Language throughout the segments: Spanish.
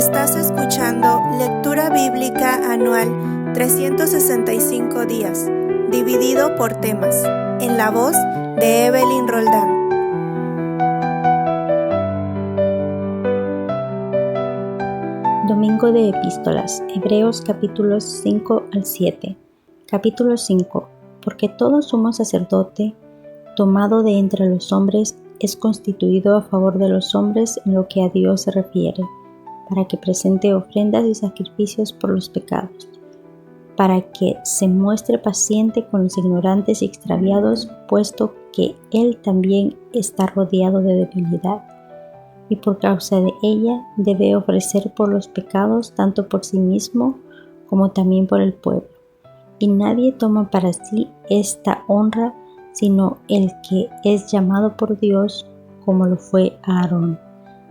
Estás escuchando Lectura Bíblica Anual 365 días, dividido por temas, en la voz de Evelyn Roldán. Domingo de Epístolas, Hebreos capítulos 5 al 7. Capítulo 5. Porque todo sumo sacerdote, tomado de entre los hombres, es constituido a favor de los hombres en lo que a Dios se refiere, para que presente ofrendas y sacrificios por los pecados, para que se muestre paciente con los ignorantes y extraviados, puesto que Él también está rodeado de debilidad, y por causa de ella debe ofrecer por los pecados tanto por sí mismo como también por el pueblo. Y nadie toma para sí esta honra, sino el que es llamado por Dios, como lo fue Aarón.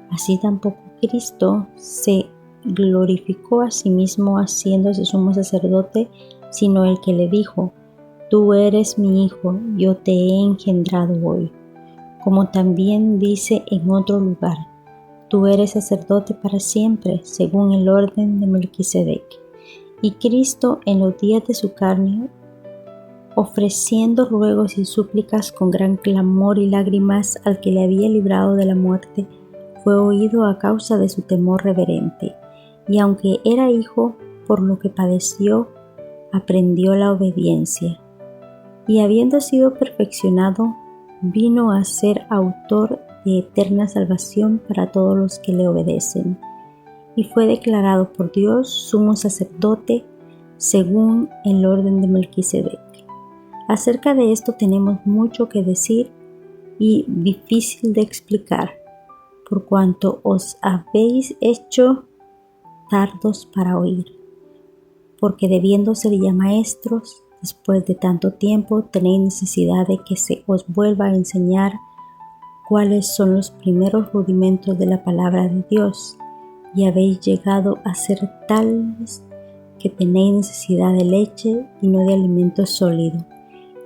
Así tampoco Cristo se glorificó a sí mismo haciéndose sumo sacerdote, sino el que le dijo: Tú eres mi hijo, yo te he engendrado hoy. Como también dice en otro lugar: Tú eres sacerdote para siempre, según el orden de Melquisedec. Y Cristo, en los días de su carne, ofreciendo ruegos y súplicas con gran clamor y lágrimas al que le había librado de la muerte, fue oído a causa de su temor reverente, y aunque era hijo, por lo que padeció, aprendió la obediencia. Y habiendo sido perfeccionado, vino a ser autor de eterna salvación para todos los que le obedecen. Y fue declarado por Dios sumo sacerdote según el orden de Melquisedec. Acerca de esto tenemos mucho que decir y difícil de explicar, por cuanto os habéis hecho tardos para oír, porque debiendo ser ya maestros, después de tanto tiempo tenéis necesidad de que se os vuelva a enseñar cuáles son los primeros rudimentos de la palabra de Dios, y habéis llegado a ser tales que tenéis necesidad de leche y no de alimento sólido.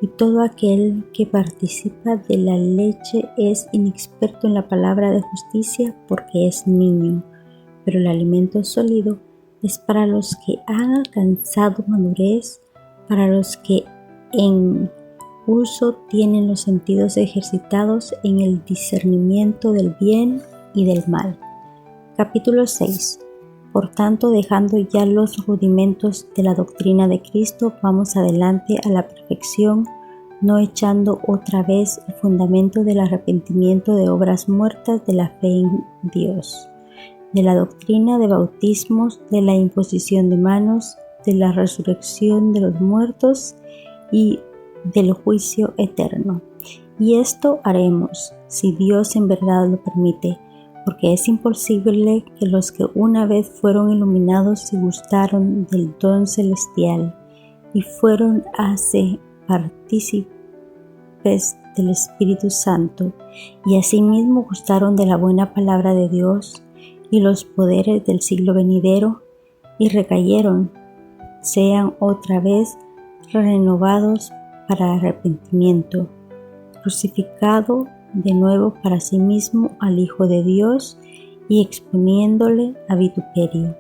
Y todo aquel que participa de la leche es inexperto en la palabra de justicia, porque es niño, pero el alimento sólido es para los que han alcanzado madurez, para los que en uso tienen los sentidos ejercitados en el discernimiento del bien y del mal. Capítulo 6. Por tanto, dejando ya los rudimentos de la doctrina de Cristo, vamos adelante a la perfección, no echando otra vez el fundamento del arrepentimiento de obras muertas de la fe en Dios, de la doctrina de bautismos, de la imposición de manos, de la resurrección de los muertos y del juicio eterno. Y esto haremos, si Dios en verdad lo permite, porque es imposible que los que una vez fueron iluminados se gustaron del don celestial y fueron partícipes del Espíritu Santo, y asimismo gustaron de la buena palabra de Dios y los poderes del siglo venidero, y recayeron, sean otra vez renovados para arrepentimiento, crucificado de nuevo para sí mismo al Hijo de Dios y exponiéndole a vituperio,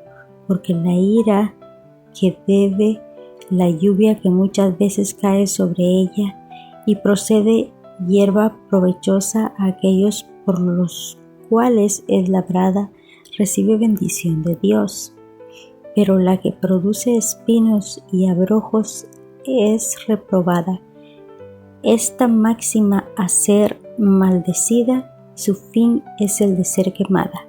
porque la ira que debe la lluvia que muchas veces cae sobre ella y procede hierba provechosa a aquellos por los cuales es labrada, recibe bendición de Dios. Pero la que produce espinos y abrojos es reprobada. Esta máxima a ser maldecida, su fin es el de ser quemada.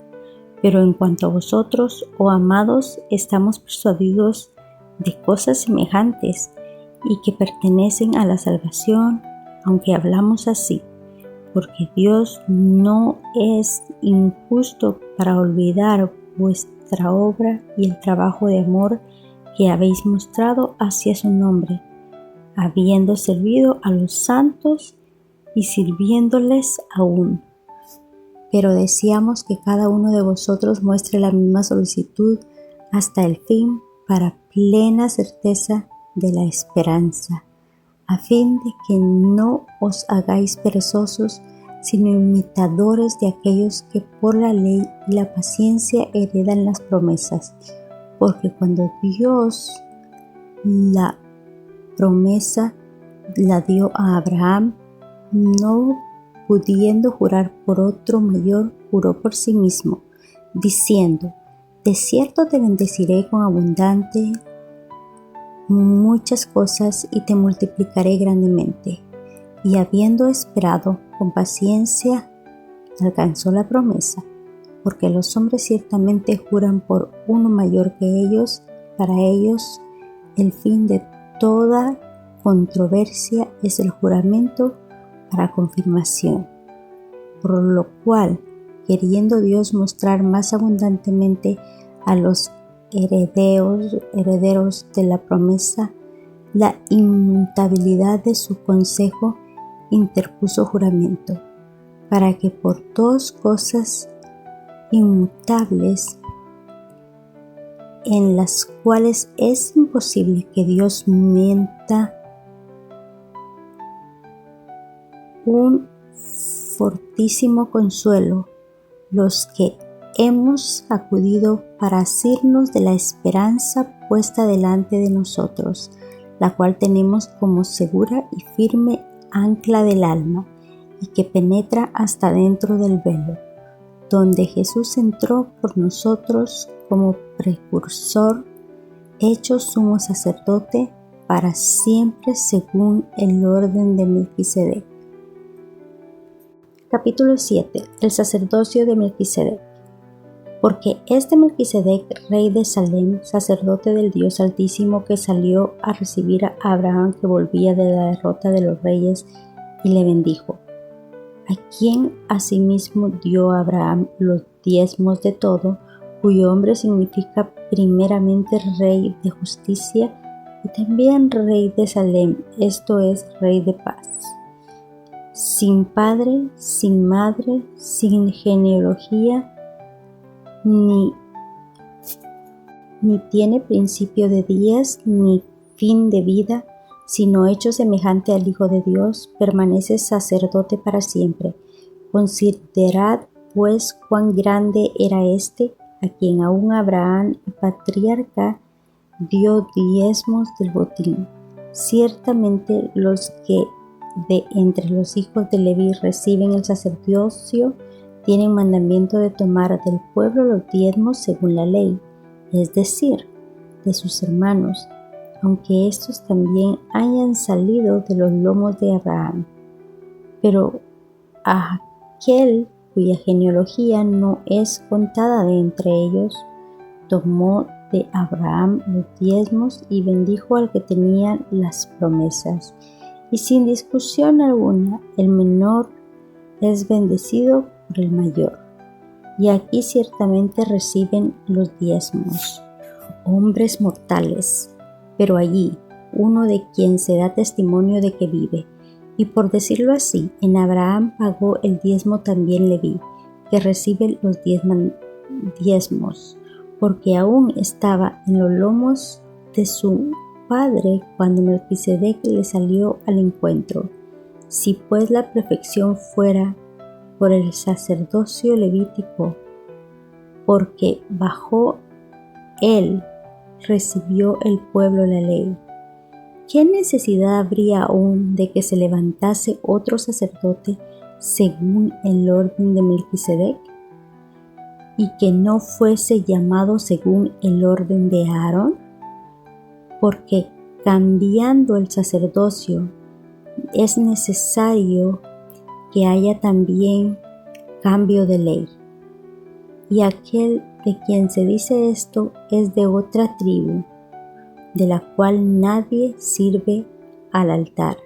Pero en cuanto a vosotros, oh amados, estamos persuadidos de cosas semejantes y que pertenecen a la salvación, aunque hablamos así, porque Dios no es injusto para olvidar vuestra obra y el trabajo de amor que habéis mostrado hacia su nombre, habiendo servido a los santos y sirviéndoles aún. Pero deseamos que cada uno de vosotros muestre la misma solicitud hasta el fin, para plena certeza de la esperanza, a fin de que no os hagáis perezosos, sino imitadores de aquellos que por la ley y la paciencia heredan las promesas. Porque cuando Dios la promesa la dio a Abraham, no pudiendo jurar por otro mayor, juró por sí mismo, diciendo: de cierto te bendeciré con abundante muchas cosas y te multiplicaré grandemente. Y habiendo esperado con paciencia, alcanzó la promesa, porque los hombres ciertamente juran por uno mayor que ellos. Para ellos el fin de toda controversia es el juramento para confirmación, por lo cual, queriendo Dios mostrar más abundantemente a los herederos de la promesa la inmutabilidad de su consejo, interpuso juramento, para que por dos cosas inmutables, en las cuales es imposible que Dios mienta, un fortísimo consuelo, los que hemos acudido para asirnos de la esperanza puesta delante de nosotros, la cual tenemos como segura y firme ancla del alma, y que penetra hasta dentro del velo, donde Jesús entró por nosotros como precursor, hecho sumo sacerdote para siempre según el orden de Melquisedec. Capítulo 7. El sacerdocio de Melquisedec. Porque este Melquisedec, rey de Salem, sacerdote del Dios Altísimo, que salió a recibir a Abraham, que volvía de la derrota de los reyes, y le bendijo, a quien asimismo dio a Abraham los diezmos de todo, cuyo nombre significa primeramente rey de justicia y también rey de Salem, esto es, rey de paz. Sin padre, sin madre, sin genealogía, ni tiene principio de días, ni fin de vida, sino hecho semejante al Hijo de Dios, permanece sacerdote para siempre. Considerad pues cuán grande era este, a quien aún Abraham, el patriarca, dio diezmos del botín. Ciertamente los que de entre los hijos de Leví reciben el sacerdocio tienen mandamiento de tomar del pueblo los diezmos según la ley, es decir, de sus hermanos, aunque estos también hayan salido de los lomos de Abraham. Pero aquel cuya genealogía no es contada de entre ellos, tomó de Abraham los diezmos y bendijo al que tenía las promesas. Y sin discusión alguna, el menor es bendecido por el mayor. Y aquí ciertamente reciben los diezmos hombres mortales, pero allí uno de quien se da testimonio de que vive. Y por decirlo así, en Abraham pagó el diezmo también Leví, que recibe los diezmos, porque aún estaba en los lomos de su padre cuando Melquisedec le salió al encuentro. Si pues la perfección fuera por el sacerdocio levítico, porque bajo él recibió el pueblo la ley, ¿qué necesidad habría aún de que se levantase otro sacerdote según el orden de Melquisedec, y que no fuese llamado según el orden de Aarón? Porque cambiando el sacerdocio es necesario que haya también cambio de ley. Y aquel de quien se dice esto es de otra tribu, de la cual nadie sirve al altar.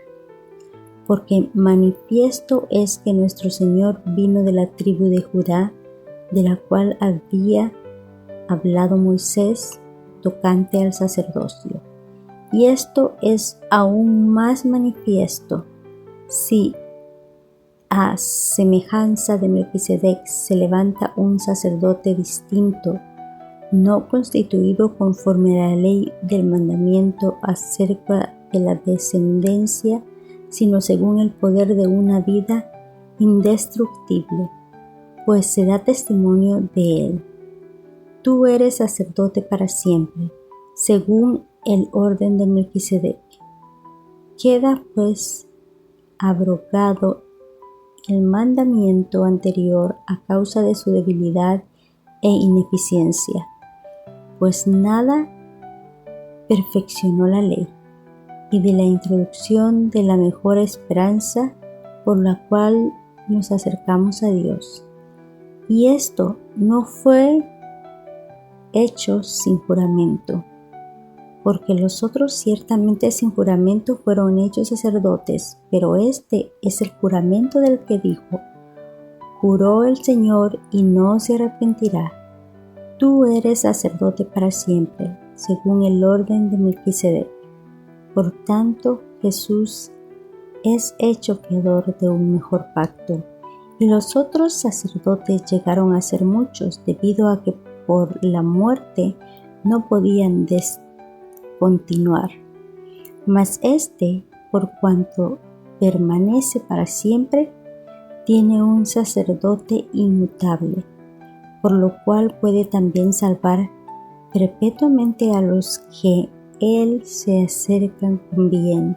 Porque manifiesto es que nuestro Señor vino de la tribu de Judá, de la cual había hablado Moisés tocante al sacerdocio. Y esto es aún más manifiesto si a semejanza de Melquisedec se levanta un sacerdote distinto, no constituido conforme a la ley del mandamiento acerca de la descendencia, sino según el poder de una vida indestructible, pues se da testimonio de él. Tú eres sacerdote para siempre, según el orden de Melquisedec. Queda pues abrogado el mandamiento anterior a causa de su debilidad e ineficiencia, pues nada perfeccionó la ley, y de la introducción de la mejor esperanza por la cual nos acercamos a Dios. Y esto no fue hecho sin juramento, porque los otros ciertamente sin juramento fueron hechos sacerdotes, pero este es el juramento del que dijo: juró el Señor y no se arrepentirá. Tú eres sacerdote para siempre, según el orden de Melquisedec. Por tanto, Jesús es hecho fiador de un mejor pacto, y los otros sacerdotes llegaron a ser muchos, debido a que por la muerte no podían continuar. Mas este, por cuanto permanece para siempre, tiene un sacerdote inmutable, por lo cual puede también salvar perpetuamente a los que él se acercan con bien,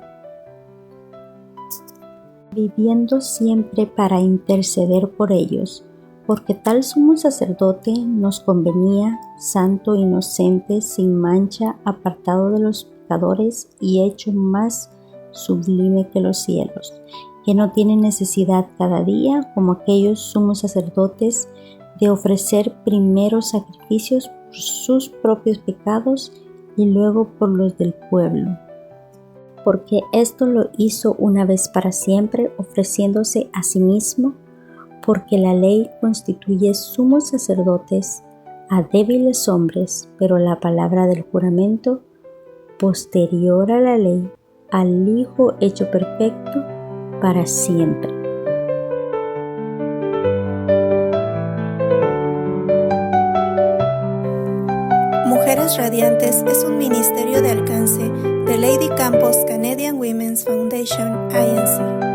viviendo siempre para interceder por ellos, porque tal sumo sacerdote nos convenía, santo, inocente, sin mancha, apartado de los pecadores y hecho más sublime que los cielos, que no tiene necesidad cada día, como aquellos sumos sacerdotes, de ofrecer primero sacrificios por sus propios pecados y luego por los del pueblo, porque esto lo hizo una vez para siempre, ofreciéndose a sí mismo, porque la ley constituye sumos sacerdotes a débiles hombres, pero la palabra del juramento, posterior a la ley, al Hijo hecho perfecto para siempre. Mujeres Radiantes es un ministerio de alcance de Lady Campos Canadian Women's Foundation, Inc.